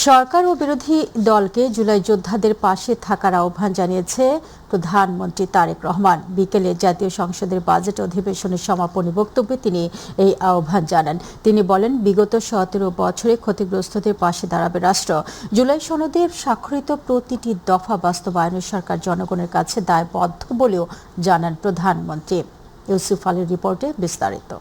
সরকার ও বিরোধী দলকে জুলাই যোদ্ধাদের পাশে থাকার আহ্বান জানিয়েছে প্রধানমন্ত্রী তারেক রহমান। বিকেলে জাতীয় সংসদের বাজেট অধিবেশনের সমাপনী বক্তব্যে তিনি এই আহ্বান জানান। তিনি বলেন, বিগত 17 বছরে ক্ষতিগ্রস্তদের পাশে দাঁড়াবে রাষ্ট্র। জুলাই সনদে স্বাক্ষরিত প্রতিটি দফা বাস্তবায়নে সরকার জনগণের কাছে দায়বদ্ধ বলেও জানান প্রধানমন্ত্রী। ইউসুফ আলীর রিপোর্টে বিস্তারিত।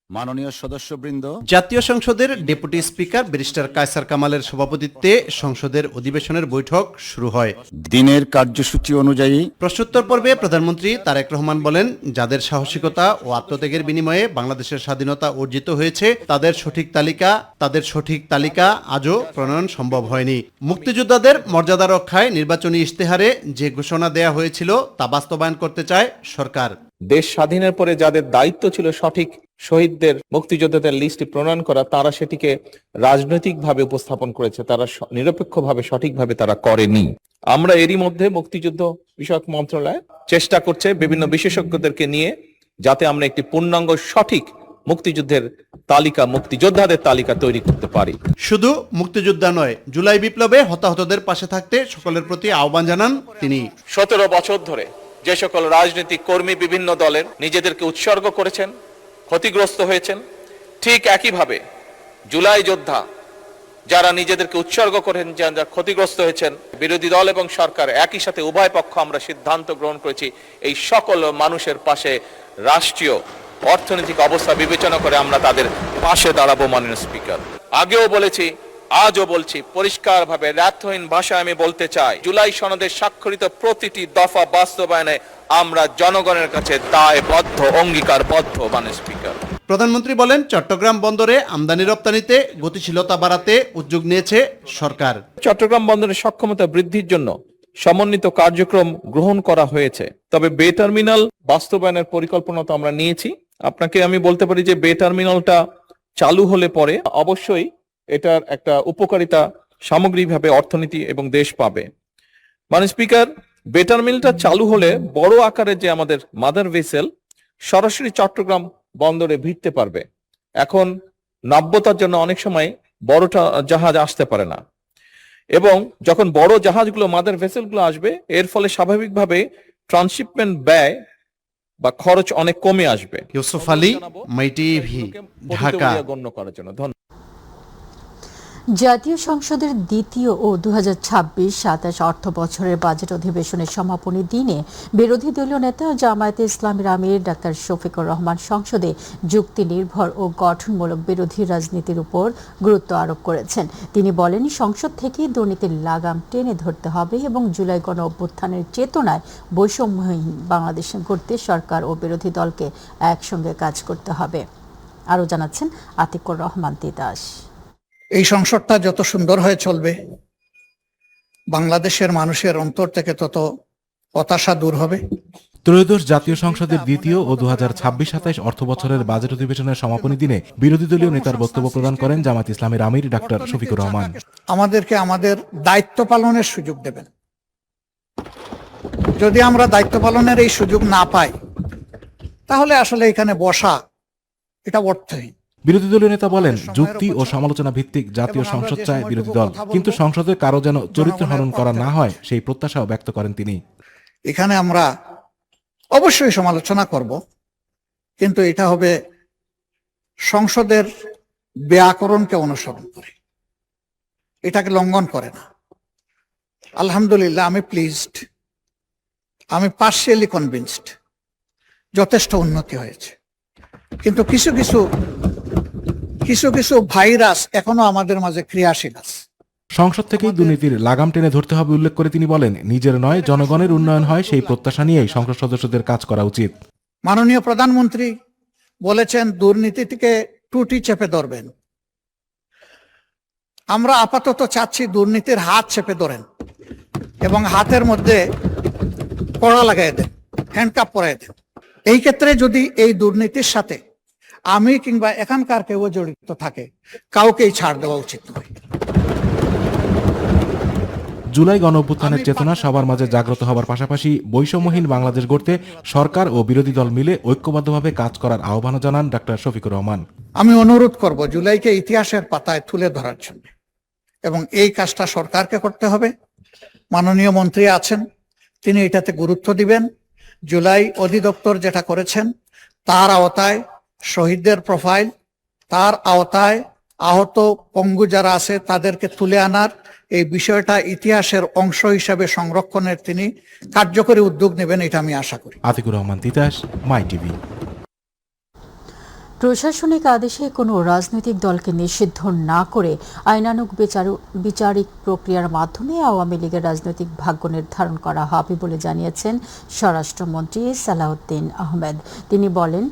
মাননীয় সদস্যবৃন্দ, জাতীয় সংসদের ডেপুটি স্পিকার ব্যারিস্টার কায়সার কামালের সভাপতিত্বে সংসদের অধিবেশনের বৈঠক শুরু হয়। দিনের কার্যসূচি অনুযায়ী প্রশ্নোত্তর পর্বে প্রধানমন্ত্রী তারেক রহমান বলেন, যাদের সাহসিকতা ও আত্মত্যাগের বিনিময়ে বাংলাদেশের স্বাধীনতা অর্জিত হয়েছে তাদের সঠিক তালিকা আজও প্রণয়ন সম্ভব হয়নি। মুক্তিযোদ্ধাদের মর্যাদা রক্ষায় নির্বাচনী ইশতেহারে যে ঘোষণা দেয়া হয়েছিল তা বাস্তবায়ন করতে চায় সরকার। দেশ স্বাধীনের পরে যাদের দায়িত্ব ছিল সঠিক শহীদদের, মুক্তিযোদ্ধাদের লিস্ট প্রণয়ন করা, তারা সেটিকে রাজনৈতিকভাবে উপস্থাপন করেছে, তারা নিরপেক্ষভাবে সঠিকভাবে তারা করেনি। আমরা এরই মধ্যে মুক্তিযুদ্ধ বিষয়ক মন্ত্রণালয় চেষ্টা করছে বিভিন্ন বিশেষজ্ঞদেরকে নিয়ে, যাতে আমরা একটি পূর্ণাঙ্গ সঠিক মুক্তিযুদ্ধের তালিকা, মুক্তিযোদ্ধাদের তালিকা তৈরি করতে পারি। শুধু মুক্তিযোদ্ধা নয়, জুলাই বিপ্লবে হতাহতদের পাশে থাকতে সকলের প্রতি আহ্বান জানান তিনি। 17 বছর ধরে যে সকল রাজনৈতিক কর্মী বিভিন্ন দলের নিজেদেরকে উৎসর্গ করেছেন, ক্ষতিগ্রস্ত হয়েছেন, ঠিক একইভাবে জুলাই যোদ্ধা যারা নিজেদেরকে উৎসর্গ করেন, যারা ক্ষতিগ্রস্ত হয়েছেন, বিরোধী দল এবং সরকার একই সাথে উভয় পক্ষ আমরা সিদ্ধান্ত গ্রহণ করেছি এই সকল মানুষের পাশে রাষ্ট্রীয় অর্থনৈতিক অবস্থা বিবেচনা করে আমরা তাদের পাশে দাঁড়াবো। মাননীয় স্পিকার, আগেও বলেছি, আজও বলছি, পরিষ্কারভাবে ব্যর্থহীন ভাষায় আমি বলতে চাই, জুলাই সনদে স্বাক্ষরিত প্রতিটি দফা বাস্তবায়নে আমরা জনগণের কাছে দায়বদ্ধ, অঙ্গীকারবদ্ধ। মাননীয় স্পিকার, প্রধানমন্ত্রী বলেন, চট্টগ্রাম বন্দরে আমদানি রপ্তানিতে গতিশীলতা বাড়াতে উদ্যোগ নিয়েছে সরকার। চট্টগ্রাম বন্দরের সক্ষমতা বৃদ্ধির জন্য সমন্বিত কার্যক্রম গ্রহণ করা হয়েছে। তবে বে টার্মিনাল বাস্তবায়নের পরিকল্পনা তো আমরা নিয়েছি। আপনাকে আমি বলতে পারি যে বে টার্মিনালটা চালু হলে পরে অবশ্যই এটার একটা উপকারিতা সামগ্রিকভাবে অর্থনীতি এবং দেশ পাবে। মাননীয় স্পিকার, বে টার্মিনালটা চালু হলে বড় আকারের যে আমাদের মাদার ভেসেল সরাসরি চট্টগ্রাম বন্দরে ভিড়তে পারবে। এখন নাব্যতার জন্য অনেক সময় বড় জাহাজ আসতে পারে না, এবং যখন বড় জাহাজগুলো, মাদার ভেসেলগুলো আসবে, এর ফলে স্বাভাবিকভাবে ট্রান্সশিপমেন্ট ব্যয় বা খরচ অনেক কমে আসবে। ইউসুফ আলী, মাই টিভি, ঢাকা। গণ্য করার জন্য ধন্যবাদ। জাতীয় সংসদের দ্বিতীয় ও 2026-27 অর্থ বছরের বাজেট অধিবেশনের সমাপনী দিনে বিরোধী দলীয় নেতা জামায়াতে ইসলামীর আমির ডাক্তার শফিকুর রহমান সংসদে যুক্তি নির্ভর ও গঠনমূলক বিরোধী রাজনীতির উপর গুরুত্ব আরোপ করেছেন। তিনি বলেন, সংসদ থেকে দুর্নীতির লাগাম টেনে ধরতে হবে এবং জুলাই গণ অভ্যুত্থানের চেতনায় বৈষম্যহীন বাংলাদেশ গড়তে সরকার ও বিরোধী দলকে একসঙ্গে কাজ করতে হবে। আরও জানাচ্ছেন আতিকুর রহমান তিতাস। এই সংসদটা যত সুন্দর হয়ে চলবে, বাংলাদেশের মানুষের অন্তর থেকে তত হতাশা দূর হবে। ত্রয়োদশ জাতীয় সংসদের দ্বিতীয় ও 2026-27 অর্থ বছরের বাজেট অধিবেশনের সমাপনী দিনে বিরোধী দলীয় নেতার বক্তব্য প্রদান করেন জামায়াত ইসলামীর আমির ডাক্তার শফিকুর রহমান। আমাদেরকে আমাদের দায়িত্ব পালনের সুযোগ দেবেন। যদি আমরা দায়িত্ব পালনের এই সুযোগ না পাই, তাহলে আসলে এখানে বসা এটা অর্থহীন। বিরোধী দলীয় নেতা বলেন, যুক্তি ও সমালোচনা ভিত্তিক জাতীয় সংসদ চায় বিরোধী দল, কিন্তু সংসদে কারো যেন চরিত্র হনন করা না হয় সেই প্রত্যাশাও ব্যক্ত করেন তিনি। এখানে আমরা অবশ্যই সমালোচনা করব, কিন্তু এটা হবে সংসদের ব্যাকরণকে অনুসরণ করে, এটাকে লঙ্ঘন করে না। আলহামদুলিল্লাহ, আমি প্লিজড, আমি পার্শিয়ালি কনভিন্সড, যথেষ্ট উন্নতি হয়েছে, কিন্তু কিছু কিছু ভাইরাস এখনো আমাদের মাঝে ক্রিয়াশীল আছে। সংসদ থেকেই দুর্নীতির লাগাম টেনে ধরতে হবে উল্লেখ করে তিনি বলেন, নিজের নয় জনগণের উন্নয়ন হয় সেই প্রত্যাশা নিয়েই সংসদ সদস্যদের কাজ করা উচিত। মাননীয় প্রধানমন্ত্রী বলেছেন, দুর্নীতিকে টুটি চেপে ধরবেন। আমরা আপাতত চাচ্ছি দুর্নীতির হাত চেপে ধরেন এবং হাতের মধ্যে কড়া লাগাই দেন, হ্যান্ডকাপ পরাই দেন। এই ক্ষেত্রে যদি এই দুর্নীতির সাথে আমি কিংবা এখানকার কেউ জড়িত থাকে, কাউকেই ছাড় দেওয়া উচিত নয়। জুলাই গণ অভ্যুত্থানের চেতনা সবার মাঝে জাগ্রত হবার পাশাপাশি বৈষম্যহীন বাংলাদেশ গড়তে সরকার ও বিরোধী দল মিলে ঐক্যবদ্ধভাবে কাজ করার আহ্বানও জানান ডক্টর শফিকুর রহমান। আমি অনুরোধ করব জুলাইকে ইতিহাসের পাতায় তুলে ধরার জন্য, এবং এই কাজটা সরকারকে করতে হবে। মাননীয় মন্ত্রী আছেন, তিনি এটাতে গুরুত্ব দিবেন। জুলাই অধিদপ্তর যেটা করেছেন তার আওতায় শহীদদের প্রোফাইল, তার আওতায় আহত পঙ্গু যারা আছে তাদেরকে তুলে আনার এই বিষয়টা ইতিহাসের অংশ হিসাবে সংরক্ষণের তিনি কার্যকরী উদ্যোগ নেবেন, এটা আমি আশা করি। আতিকুর রহমান তিতাস, মাই টিভি। প্রশাসনিক আদেশে কোনো রাজনৈতিক দলকে নিষিদ্ধ না করে আইনানুগ বিচারিক প্রক্রিয়ার মাধ্যমে আওয়ামী লীগের রাজনৈতিক ভাগ্য নির্ধারণ করা হবে বলে জানিয়েছেন স্বরাষ্ট্রমন্ত্রী সালাউদ্দিন আহমেদ। তিনি বলেন,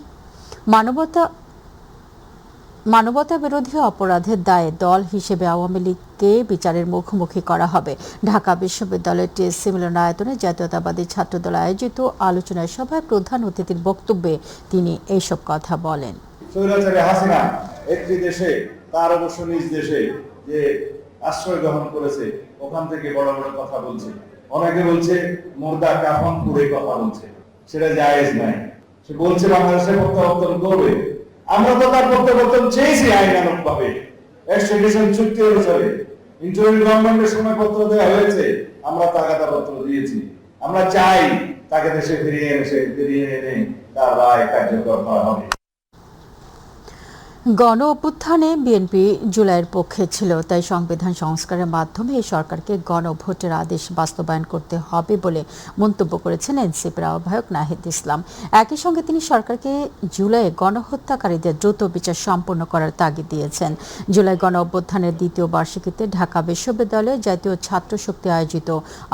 মানবতা বিরোধী অপরাধের দায়ে দল হিসেবে আওয়ামী লীগকে বিচারের মুখোমুখি করা হবে। ঢাকা বিশ্ববিদ্যালয়ের টিএসসি মিলনায়তনে জাতীয়তাবাদী ছাত্রদল আয়োজিত আলোচনা সভায় প্রধান অতিথির বক্তব্যে তিনি এইসব কথা বলেন। স্বৈরাচারী হাসিনা একটি দেশে, তার অবশ্য নিজ দেশে যে আশ্রয় গ্রহণ করেছে, ওখান থেকে বড় বড় কথা বলছে। অনেকে বলছে মুর্দা কাফন পুরে কথা বলছে, সেটা জায়েজ নাই। সে বলছে বাংলাদেশে প্রত্যাবর্তন করবে। আমরা তো তার প্রত্যাবর্তন চেয়েছি আইনানুগ ভাবে, এক্সট্রাডিশন চুক্তি অনুসারে। ইন্টারিম গভর্নমেন্টের সময় পত্র দেওয়া হয়েছে, আমরা তাগাদা পত্র দিয়েছি। আমরা চাই তাকে দেশে ফিরিয়ে এনে তার রায় কার্যকর করা হবে। গণ অভ্যুত্থানে বিএনপি জুলাইয়ের পক্ষে ছিল, তাই সংবিধান সংস্কারের মাধ্যমে এই সরকারকে গণভোটের আদেশ বাস্তবায়ন করতে হবে বলে মন্তব্য করেছেন এনসিপির আহ্বায়ক নাহিদ ইসলাম। একই সঙ্গে তিনি সরকারকে জুলাইয়ে গণহত্যাকারীদের দ্রুত বিচার সম্পন্ন করার তাগিদ দিয়েছেন। জুলাই গণ অভ্যুত্থানের দ্বিতীয় বার্ষিকীতে ঢাকা বিশ্ববিদ্যালয়ে জাতীয় ছাত্র শক্তি আয়োজিত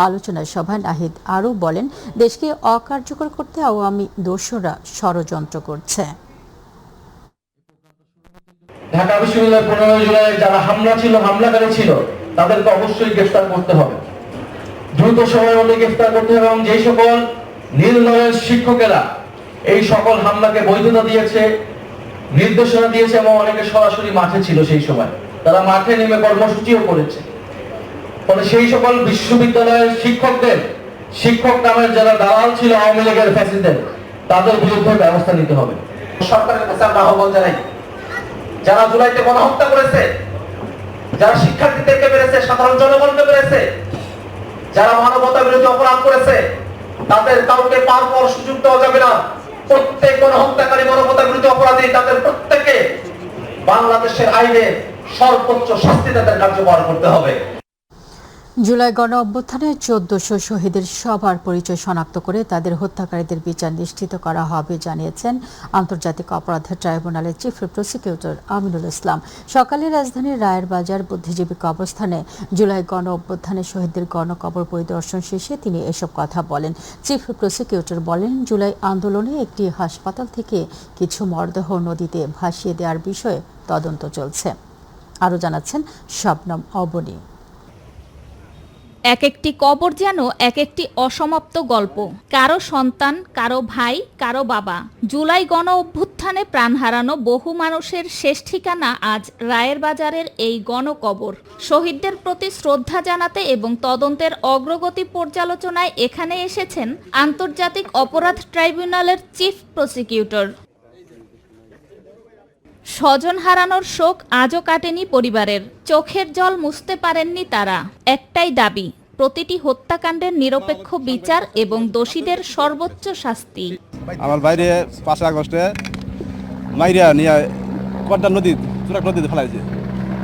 আলোচনা সভায় নাহিদ আরও বলেন, দেশকে অকার্যকর করতে আওয়ামী দোসররা ষড়যন্ত্র করছে। ঢাকা বিশ্ববিদ্যালয়ের 15 জুলাই যারা হামলাকারী ছিল তাদেরকে অবশ্যই গ্রেফতার করতে হবে, দ্রুত সময়ের মধ্যে গ্রেফতার করতে হবে। এবং যে সকল নির্দলের শিক্ষকেরা এই সকল হামলাকে বৈধতা দিয়েছে, নির্দেশনা দিয়েছে, এবং অনেকে সরাসরি মাঠে ছিল সেই সময়, তারা মাঠে নেমে কর্মসূচিও করেছে, ফলে সেই সকল বিশ্ববিদ্যালয়ের শিক্ষক নামের যারা দালাল ছিল আওয়ামী লীগের ফ্যাসিস্টদের, তাদের বিরুদ্ধে ব্যবস্থা নিতে হবে। সরকারের কাছে আমরা আহ্বান জানাই, যারা জুলাইতে গণহত্যা করেছে, যারা শিক্ষার্থীদেরকে মেরেছে, সাধারণ জনগণকে মেরেছে, যারা মানবতা বিরোধী অপরাধ করেছে, তাদের কাউকে পার পাওয়ার সুযোগ দেওয়া যাবে না। প্রত্যেক গণহত্যাকারী, মানবতা বিরোধী অপরাধী, তাদের প্রত্যেকে বাংলাদেশের আইনে সর্বোচ্চ শাস্তি তাদের কার্যকর করতে হবে। জুলাই গণ অভ্যুত্থানে 1400 শহীদের সবার পরিচয় শনাক্ত করে তাদের হত্যাকারীদের বিচার নিশ্চিত করা হবে জানিয়েছেন আন্তর্জাতিক অপরাধ ট্রাইব্যুনালের চিফ প্রসিকিউটর আমিনুল ইসলাম। সকালে রাজধানীর রায়ের বাজার বুদ্ধিজীবী কবরস্থানে জুলাই গণ অভ্যুত্থানে শহীদদের গণকবর পরিদর্শন শেষে তিনি এসব কথা বলেন। চিফ প্রসিকিউটর বলেন, জুলাই আন্দোলনে একটি হাসপাতাল থেকে কিছু মরদেহ নদীতে ভাসিয়ে দেওয়ার বিষয়ে তদন্ত চলছে। আরও জানাচ্ছেন শবনম অবনী। এক একটি কবর যেন এক একটি অসমাপ্ত গল্প, কারো সন্তান, কারো ভাই, কারো বাবা। জুলাই গণ অভ্যুত্থানে প্রাণ হারানো বহু মানুষের শেষ ঠিকানা আজ রায়ের বাজারের এই গণকবর। শহীদদের প্রতি শ্রদ্ধা জানাতে এবং তদন্তের অগ্রগতি পর্যালোচনায় এখানে এসেছেন আন্তর্জাতিক অপরাধ ট্রাইব্যুনালের চিফ প্রসিকিউটর। স্বজন হারানোর শোক আজও কাটেনি পরিবারের, চোখের জল মুছতে পারেননি তারা। একটাই দাবি, প্রতিটি হত্যাকাণ্ডের নিরপেক্ষ বিচার এবং দোষীদের সর্বোচ্চ শাস্তি। আমার বাইরে 5 আগস্টে মাইরিয়া নিয়ে কড্ডা নদীতে ফেলাইছে।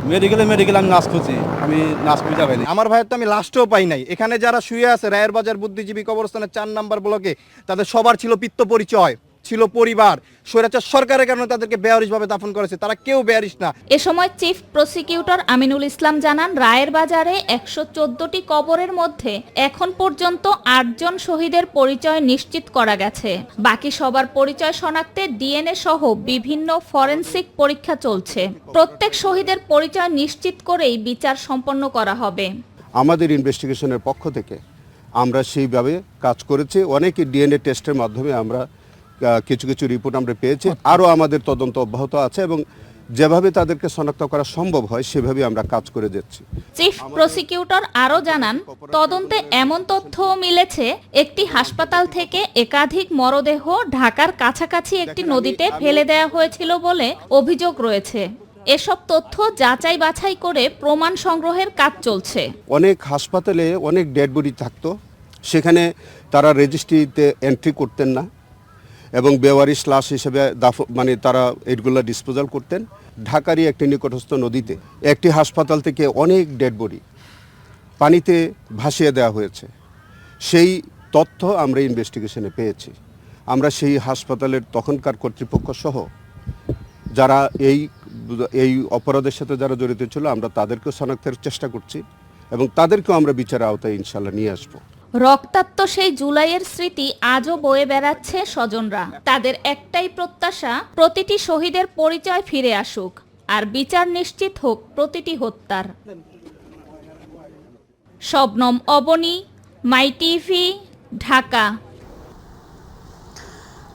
মেডিকেল আমি নাচ খুঁজি, আমি নাচ খুঁজে পাইনি। আমার ভাইয়ের তো আমি লাস্টেও পাই নাই। এখানে যারা শুয়ে আছে রায়ের বাজার বুদ্ধিজীবী কবরস্থানের 4 নম্বর ব্লকে, তাদের সবার ছিল পিত্ত পরিচয়, ছিল পরিবার। স্বৈরাচার সরকারের কারণে তাদেরকে বেয়ারিশভাবে দাফন করেছে, তারা কেউ বেয়ারিশ না। এ সময় চিফ প্রসিকিউটর আমিনুল ইসলাম জানান, রায়ের বাজারে 114টি কবরের মধ্যে এখন পর্যন্ত 8 জন শহীদের পরিচয় নিশ্চিত করা গেছে। বাকি সবার পরিচয় শনাক্তে ডিএনএ সহ বিভিন্ন ফরেনসিক পরীক্ষা চলছে। প্রত্যেক শহীদের পরিচয় নিশ্চিত করেই বিচার সম্পন্ন করা হবে। আমাদের ইনভেস্টিগেশনের পক্ষ থেকে আমরা সেইভাবে কাজ করেছি। অনেকে ডিএনএ টেস্টের মাধ্যমে আমরা কিছু রিপোর্ট আমরা পেয়েছি। আরও আমাদের তদন্ত অব্যাহত আছে এবং যেভাবে তাদেরকে শনাক্ত করা সম্ভব হয় সেভাবে আমরা কাজ করে যাচ্ছি। চিফ প্রসিকিউটর আরও জানান, তদন্তে এমন তথ্যও মিলেছে একটি হাসপাতাল থেকে একাধিক মরদেহ ঢাকার কাছাকাছি একটি নদীতে ফেলে দেওয়া হয়েছিল বলে অভিযোগ রয়েছে। এসব তথ্য যাচাই বাছাই করে প্রমাণ সংগ্রহের কাজ চলছে। অনেক হাসপাতালে অনেক ডেড বডি থাকতো, সেখানে তারা রেজিস্ট্রিতে এন্ট্রি করতেন না এবং বেওয়ারিশ লাশ হিসেবে তারা এগুলো ডিসপোজাল করতেন। ঢাকারই একটি নিকটস্থ নদীতে একটি হাসপাতাল থেকে অনেক ডেড বডি পানিতে ভাসিয়ে দেওয়া হয়েছে। সেই তথ্য আমরা ইনভেস্টিগেশনে পেয়েছি। আমরা সেই হাসপাতালের তখনকার কর্তৃপক্ষ সহ যারা এই অপরাধের সাথে যারা জড়িত ছিল আমরা তাদেরকেও শনাক্তের চেষ্টা করছি এবং তাদেরকেও আমরা বিচারের আওতায় ইনশাল্লাহ নিয়ে আসবো। রক্তাক্ত সেই জুলাইয়ের স্মৃতি আজও বয়ে বেড়াচ্ছে স্বজনরা। তাদের একটাই প্রত্যাশা, প্রতিটি শহীদের পরিচয় ফিরে আসুক আর বিচার নিশ্চিত হোক প্রতিটি হত্যার। শবনম অবনী, মাই টিভি, ঢাকা।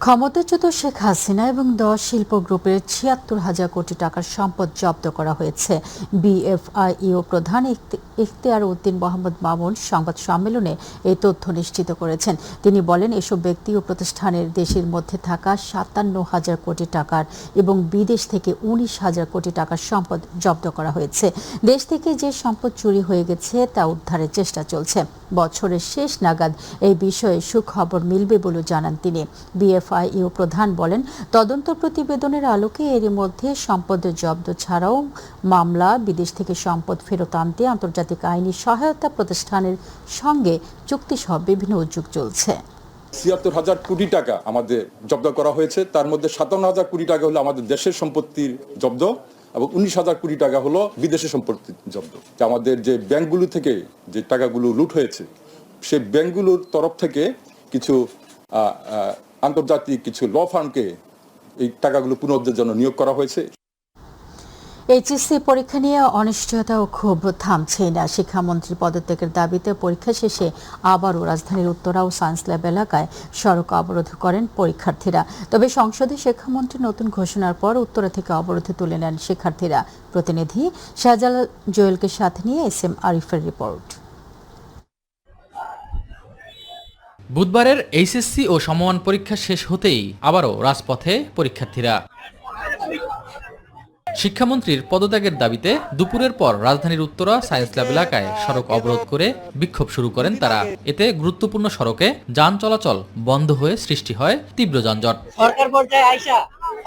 ক্ষমতাচ্যুত শেখ হাসিনা এবং 10 শিল্প গ্রুপের ৭৬,০০০ কোটি টাকার সম্পদ জব্দ করা হয়েছে। বিএফআইইউ প্রধান ইখতিয়ার উদ্দিন মোহাম্মদ মামুন সংবাদ সম্মেলনে এই তথ্য নিশ্চিত করেছেন। তিনি বলেন, এসব ব্যক্তি ও প্রতিষ্ঠানের দেশের মধ্যে থাকা ৫৭,০০০ কোটি টাকার এবং বিদেশ থেকে ১৯,০০০ কোটি টাকার সম্পদ জব্দ করা হয়েছে। দেশ থেকে যে সম্পদ চুরি হয়ে গেছে তা উদ্ধারের চেষ্টা চলছে। বছরের শেষ নাগাদ এই বিষয়ে সুখবর মিলবে বলে জানান তিনি। বিএফআইইউ প্রধান বলেন, তদন্ত প্রতিবেদনের আলোকে এরই মধ্যে সম্পদ জব্দ ছাড়াও মামলা, বিদেশ থেকে সম্পদ ফেরত আনতে আন্তর্জাতিক আইনি সহায়তা প্রতিষ্ঠানের সঙ্গে চুক্তিসহ বিভিন্ন উদ্যোগ চলছে। ৭৬,০০০ কোটি টাকা আমাদের জব্দ করা হয়েছে। তার মধ্যে ৫৭,০০০ কোটি টাকা হলো আমাদের দেশের সম্পত্তির জব্দ এবং ১৯,০০০ কোটি টাকা হলো বিদেশের সম্পত্তির জব্দ। আমাদের যে ব্যাংকগুলো থেকে যে টাকাগুলো লুট হয়েছে, সেই ব্যাংকগুলোর তরফ থেকে কিছু আন্তর্জাতিক কিছু ল ফার্মকে এই টাকাগুলো পুনরুদ্ধারের জন্য নিয়োগ করা হয়েছে। এইচএসসি পরীক্ষা নিয়ে অনিশ্চয়তা ও ক্ষোভ থামছেই না। শিক্ষামন্ত্রীর পদত্যাগের দাবিতে পরীক্ষা শেষে আবারও রাজধানীর উত্তরা ও সায়েন্স ল্যাব এলাকায় সড়ক অবরোধ করেন পরীক্ষার্থীরা। তবে সংসদে শিক্ষামন্ত্রীর নতুন ঘোষণার পর উত্তরা থেকে অবরোধে তুলে নেন শিক্ষার্থীরা। প্রতিনিধি শাহজালাল জোয়েলকে সাথে নিয়ে এসএম আরিফের রিপোর্ট। বুধবারের এইচএসসি ও সমমান পরীক্ষা শেষ হতেই আবারও রাজপথে পরীক্ষার্থীরা। শিক্ষামন্ত্রীর পদত্যাগের দাবিতে দুপুরের পর রাজধানীর উত্তরা সায়েন্স ল্যাব এলাকায় সড়ক অবরোধ করে বিক্ষোভ শুরু করেন তারা। এতে গুরুত্বপূর্ণ সড়কে যান চলাচল বন্ধ হয়ে সৃষ্টি হয় তীব্র যানজট। সরকার পর্যায়ে আইসা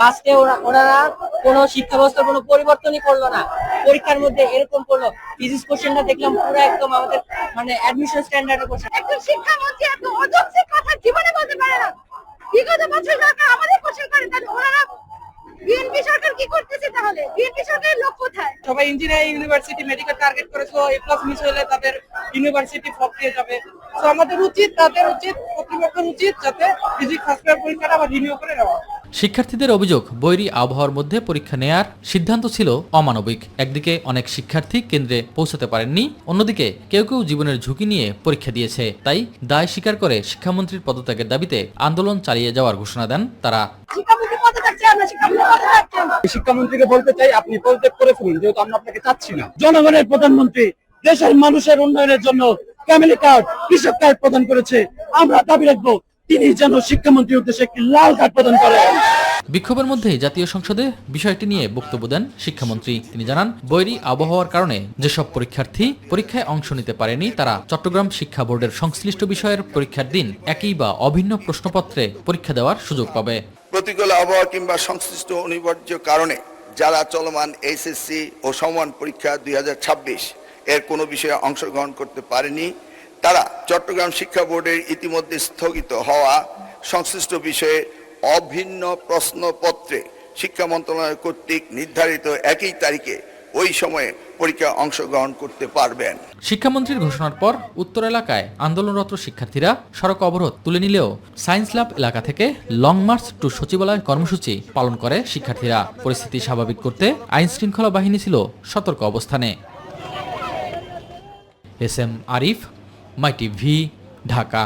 আজকে ওনারা কোনো শিক্ষা ব্যবস্থার কোনো পরিবর্তনই করলো না। পরীক্ষার মধ্যে এরকম করলো, ফিজিক্স কোশ্চেনটা দেখলাম পুরো একদম আমাদের অ্যাডমিশন স্ট্যান্ডার্ডের কোশ্চেন। একজন শিক্ষামন্ত্রী এত অযৌক্তিক কথা জীবনে বলতে পারে না। বিগত বছর সরকার আমাদের কোশ্চেন করে, তাহলে ওনারা বিএনপি সরকার কি করতেছে? তাহলে বিএনপি সরকারের লোক কোথায়? সবাই ইঞ্জিনিয়ারিং, ইউনিভার্সিটি, মেডিকেল টার্গেট করেছে। A+ মিস হলে তাদের ইউনিভার্সিটি ফ্লপ দিয়ে যাবে। তো আমাদের উচিত, তাদের উচিত, কর্তৃপক্ষের উচিত যাতে ফিজিক্স ফার্স্ট ইয়ার পরীক্ষাটা আবার রিনিউ করে নেওয়া। শিক্ষার্থীদের অভিযোগ, বৈরী আবহাওয়ার মধ্যে পরীক্ষা নেয়ার সিদ্ধান্ত ছিল অমানবিক। একদিকে অনেক শিক্ষার্থী কেন্দ্রে পৌঁছাতে পারেননি, অন্যদিকে কেউ কেউ জীবনের ঝুঁকি নিয়ে পরীক্ষা দিয়েছে। তাই দায় স্বীকার করে শিক্ষামন্ত্রীর পদত্যাগের দাবিতে আন্দোলন চালিয়ে যাওয়ার ঘোষণা দেন তারা। শিক্ষামন্ত্রীকে বলতে চাই, আপনি পদত্যাগ করে ফেলুন, যেহেতু আমরা আপনাকে চাচ্ছি না। জনগণের প্রধানমন্ত্রী দেশের মানুষের উন্নয়নের জন্য ফ্যামিলি কার্ড, কৃষক কার্ড প্রদান করেছে। আমরা দাবি রাখবো তিনি যেন শিক্ষামন্ত্রীর উদ্দেশ্যে একটি লাল কার্ড প্রদান করেন। বিক্ষোভের মধ্যেই জাতীয় সংসদে বিষয়টি নিয়ে বক্তব্য দেন শিক্ষামন্ত্রী। তিনি জানান, বৈরী আবহাওয়ার কারণে যেসব পরীক্ষার্থী পরীক্ষায় অংশ নিতে পারেনি তারা চট্টগ্রাম শিক্ষা বোর্ডের সংশ্লিষ্ট বিষয়ের পরীক্ষার দিন একই বা অভিন্ন প্রশ্নপত্রে পরীক্ষা দেওয়ার সুযোগ পাবে। প্রতিকূল আবহাওয়া কিংবা সংশ্লিষ্ট অনিবার্য কারণে যারা চলমান এইচএসসি ও সমমান পরীক্ষা 2026 এর কোনো বিষয়ে অংশগ্রহণ করতে পারেনি, তারা চট্টগ্রাম শিক্ষা বোর্ডের ইতিমধ্যে স্থগিত হওয়া সংশ্লিষ্ট বিষয়ে অভিন্ন প্রশ্নপত্রে শিক্ষা মন্ত্রণালয় কর্তৃক নির্ধারিত একই তারিখে ওই সময়ে পরীক্ষায় অংশগ্রহণ করতে পারবেন। শিক্ষামন্ত্রীর ঘোষণার পর উত্তর এলাকায় আন্দোলনরত শিক্ষার্থীরা সড়ক অবরোধ তুলে নিলেও সায়েন্স ল্যাব এলাকা থেকে লং মার্চ টু সচিবালয় কর্মসূচি পালন করে শিক্ষার্থীরা। পরিস্থিতি স্বাভাবিক করতে আইন শৃঙ্খলা বাহিনী ছিল সতর্ক অবস্থানে। এসএম আরিফ, মাই টিভি, ঢাকা।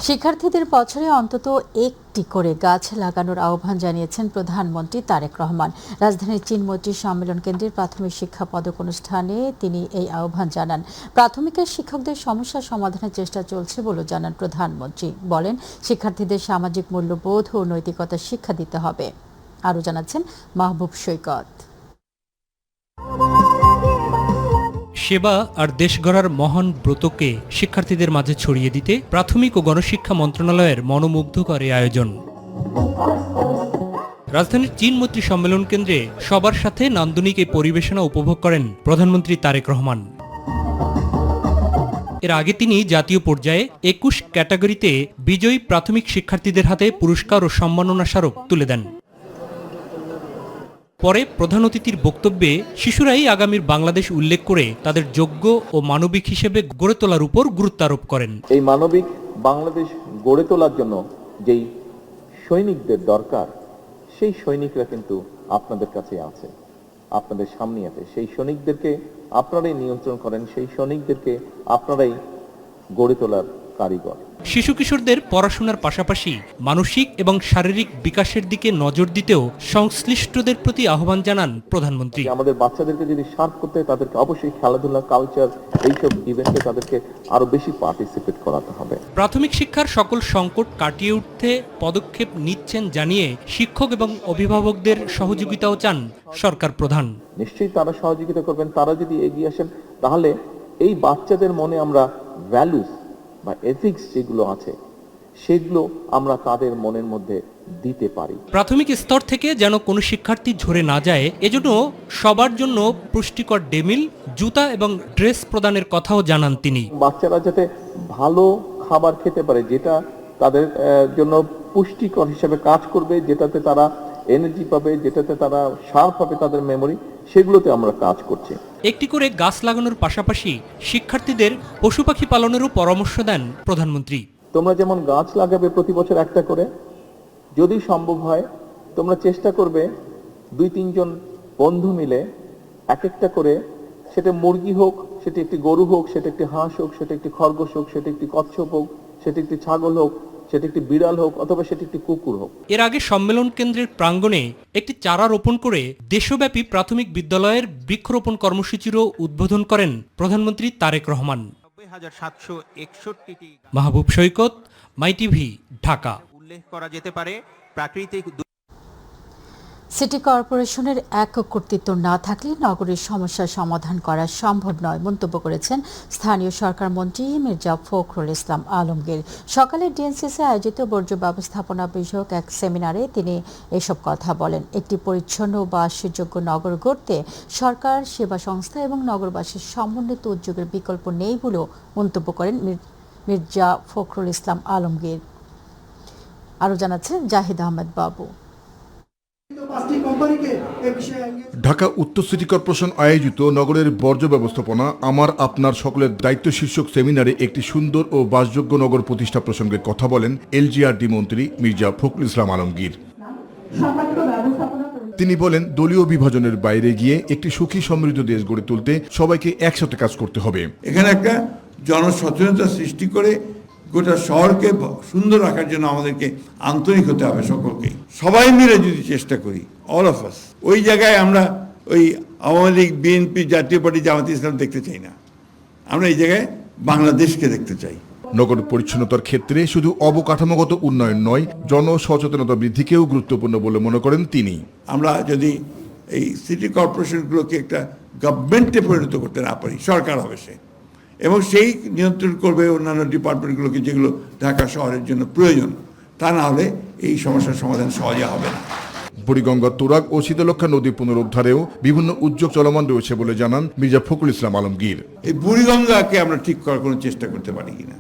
শিক্ষার্থীদের বছরে অন্তত একটি করে গাছ লাগানোর আহ্বান জানিয়েছেন প্রধানমন্ত্রী তারেক রহমান। রাজধানীর চীনমৈত্রী সম্মেলন কেন্দ্রের প্রাথমিক শিক্ষা পদক অনুষ্ঠানে তিনি এই আহ্বান জানান। প্রাথমিকের শিক্ষকদের সমস্যা সমাধানের চেষ্টা চলছে বলে জানান প্রধানমন্ত্রী। বলেন, শিক্ষার্থীদের সামাজিক মূল্যবোধ ও নৈতিকতা শিক্ষা দিতে হবে। আরও জানাচ্ছেন মাহবুব সৈকত। সেবা আর দেশ গড়ার মহান ব্রতকে শিক্ষার্থীদের মাঝে ছড়িয়ে দিতে প্রাথমিক ও গণশিক্ষা মন্ত্রণালয়ের মনোমুগ্ধকর এই আয়োজন। রাজধানীর চীনমৈত্রী সম্মেলন কেন্দ্রে সবার সাথে নান্দনিক এই পরিবেশনা উপভোগ করেন প্রধানমন্ত্রী তারেক রহমান। এর আগে তিনি জাতীয় পর্যায়ে 21 ক্যাটাগরিতে বিজয়ী প্রাথমিক শিক্ষার্থীদের হাতে পুরস্কার ও সম্মাননা স্মারক তুলে দেন। পরে প্রধান অতিথির বক্তব্যে শিশুরাই আগামীর বাংলাদেশ উল্লেখ করে তাদের যোগ্য ও মানবিক হিসেবে গড়ে তোলার উপর গুরুত্ব আরোপ করেন। এই মানবিক বাংলাদেশ গড়ে তোলার জন্য যেই সৈনিকদের দরকার, সেই সৈনিকরা কিন্তু আপনাদের কাছে আছে, আপনাদের সামনে আছে। সেই সৈনিকদেরকে আপনারাই নিয়ন্ত্রণ করেন, সেই সৈনিকদেরকে আপনারাই গড়ে তোলার কারিগর। শিশু কিশোরদের পড়াশোনার পাশাপাশি মানসিক এবং শারীরিক বিকাশের দিকে নজর দিতেও সংশ্লিষ্টদের প্রতি আহ্বান জানান প্রধানমন্ত্রী। আমাদের বাচ্চাদেরকে যদি শার্প করতে হয়, তাদেরকে অবশ্যই খেলাধুলা, কালচার, এইসব ইভেন্টে তাদেরকে আরো বেশি পার্টিসিপেট করাতে হবে। প্রাথমিক শিক্ষার সকল সংকট কাটিয়ে উঠতে পদক্ষেপ নিচ্ছেন জানিয়ে শিক্ষক এবং অভিভাবকদের সহযোগিতাও চান সরকার প্রধান। নিশ্চয়ই তারা সহযোগিতা করবেন। তারা যদি এগিয়ে আসেন, তাহলে এই বাচ্চাদের মনে আমরা ভ্যালুস বা এথিক্স যেগুলো আছে, সেগুলো আমরা তাদের মনের মধ্যে দিতে পারি। প্রাথমিক স্তর থেকে যেন কোনো শিক্ষার্থী ঝরে না যায়, এজন্য সবার জন্য পুষ্টিকর ডেমিল, জুতা এবং ড্রেস প্রদানের কথাও জানান তিনি। বাচ্চারা যাতে ভালো খাবার খেতে পারে, যেটা তাদের জন্য পুষ্টিকর হিসেবে কাজ করবে, যেটাতে তারা এনার্জি পাবে, যেটাতে তারা শার্প হবে তাদের মেমোরি, সেগুলোতে আমরা কাজ করছি। একটি করে গাছ লাগানোর পাশাপাশি শিক্ষার্থীদের পশু পাখি পালনেরও পরামর্শ দেন প্রধানমন্ত্রী। তোমরা যেমন গাছ লাগাবে প্রতি বছর একটা করে, যদি সম্ভব হয় তোমরা চেষ্টা করবে 2-3 জন বন্ধু মিলে এক একটা করে, সেটা মুরগি হোক, সেটা একটি গরু হোক, সেটা একটি হাঁস হোক, সেটা একটি খরগোশ হোক, সেটা একটি কচ্ছপ হোক, সেটা একটি ছাগল হোক, সেটা একটি বিড়াল হোক, অথবা সেটা একটি কুকুর হোক। এর আগে সম্মেলন কেন্দ্রের প্রাঙ্গণে একটি চারা রোপণ করে দেশব্যাপী প্রাথমিক বিদ্যালয়ের বৃক্ষরোপণ কর্মসূচিরও উদ্বোধন করেন প্রধানমন্ত্রী তারেক রহমান। মাহবুব সৈকত, মাই টিভি, ঢাকা। উল্লেখ করা যেতে পারে প্রাকৃতিক। সিটি কর্পোরেশনের একক কর্তৃত্ব না থাকলে নগরীর সমস্যার সমাধান করা সম্ভব নয় মন্তব্য করেছেন স্থানীয় সরকার মন্ত্রী মির্জা ফখরুল ইসলাম আলমগীর। সকালে ডিএনসিসি আয়োজিত বর্জ্য ব্যবস্থাপনা বিষয়ক এক সেমিনারে তিনি এসব কথা বলেন। একটি পরিচ্ছন্ন ও বাসযোগ্য নগর গড়তে সরকার, সেবা সংস্থা এবং নগরবাসীর সমন্বিত উদ্যোগের বিকল্প নেই বলেও মন্তব্য করেন মির্জা ফখরুল ইসলাম আলমগীর। আরও জানাচ্ছেন জাহিদ আহমেদ বাবু। ঢাকা উত্তর সিটি কর্পোরেশন আয়োজিত নগরের বর্জ্য ব্যবস্থাপনা আমার আপনার সকলের দায়িত্ব শীর্ষক সেমিনারে একটি সুন্দর ও বাসযোগ্য নগর প্রতিষ্ঠা প্রসঙ্গে কথা বলেন এলজিআরডি মন্ত্রী মির্জা ফখরুল ইসলাম আলমগীর। তিনি বলেন, দলীয় বিভাজনের বাইরে গিয়ে একটি সুখী সমৃদ্ধ দেশ গড়ে তুলতে সবাইকে একসাথে কাজ করতে হবে। এখানে একটা জনসচেতনতা সৃষ্টি করে গোটা শহরকে সুন্দর রাখার জন্য আমাদেরকে আন্তরিক হতে হবে। সকলকে সবাই মিলে যদি চেষ্টা করি, অল অফ আস, ওই জায়গায় আমরা ওই আওয়ামী লীগ, বিএনপি, জাতীয় পার্টি, জামাতে ইসলাম দেখতে চাই না। আমরা এই জায়গায় বাংলাদেশকে দেখতে চাই। নগর পরিচ্ছন্নতার ক্ষেত্রে শুধু অবকাঠামোগত উন্নয়ন নয়, জনসচেতনতা বৃদ্ধিকেও গুরুত্বপূর্ণ বলে মনে করেন তিনি। আমরা যদি এই সিটি কর্পোরেশনগুলোকে একটা গভর্নমেন্টে পরিণত করতে না পারি, সরকার হবে সে, এবং সেই নিয়ন্ত্রণ করবে অন্যান্য ডিপার্টমেন্টগুলোকে যেগুলো ঢাকা শহরের জন্য প্রয়োজন। তা না হলে এই সমস্যার সমাধান সহজে হবে না। বুড়িগঙ্গা, তুরাগ ও শীতলক্ষা নদী পুনরুদ্ধারেও বিভিন্ন উদ্যোগ চলমান রয়েছে বলে জানান মির্জা ফখরুল ইসলাম আলমগীর। এই বুড়িগঙ্গাকে আমরা ঠিক করার কোনো চেষ্টা করতে পারি কিনা,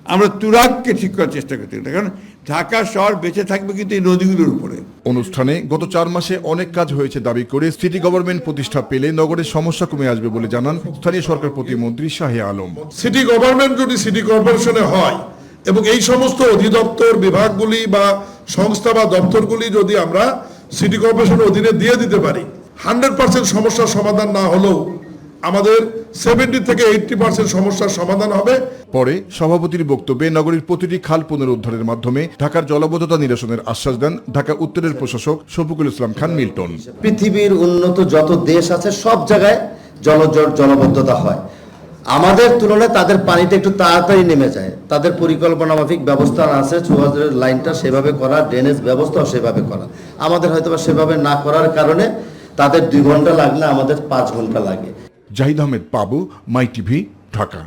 আমরা তুরাগকে ঠিক করার চেষ্টা করতে পারি, কারণ ঢাকা শহর বেঁচে থাকবে কিন্তু এই নদীগুলোর উপরে। অনুষ্ঠানে গত 4 মাসে অনেক কাজ হয়েছে দাবি করে সিটি গভর্নমেন্ট প্রতিষ্ঠা পেলে নগরের সমস্যা কমে আসবে বলে জানান স্থানীয় সরকার প্রতিমন্ত্রী শাহে আলম। সিটি গভর্নমেন্ট যদি সিটি কর্পোরেশনে হয় এবং এই সমস্ত অধিদপ্তর, বিভাগগুলি বা সংস্থা বা দপ্তরগুলি যদি আমরা সিটি কর্পোরেশনের অধীনে দিয়ে দিতে পারি, 100% সমস্যার সমাধান না হলেও আমাদের 70 থেকে 80% সমস্যার সমাধান হবে। পরে সভাপতির বক্তব্যে নগরীর প্রতিটি খাল পুনরুদ্ধারের মাধ্যমে ঢাকার জলাবদ্ধতা নিরসনের আশ্বাস দেন ঢাকা উত্তরের প্রশাসক শফিকুল ইসলাম খান মিল্টন। পৃথিবীর উন্নত যত দেশ আছে সব জায়গায় জলবদ্ধতা হয়, আমাদের তুলনায় তাদের পানিটা একটু তাড়াতাড়ি নেমে যায়। তাদের পরিকল্পনা মাফিক ব্যবস্থা আছে, চুয়াজের লাইনটা সেভাবে করা, ড্রেনেজ ব্যবস্থাও সেভাবে করা। আমাদের হয়তো সেভাবে না করার কারণে তাদের 2 ঘন্টা লাগলে আমাদের 5 ঘন্টা লাগে। জাহিদ আহমেদ পাবু, মাই টিভি, ঢাকা।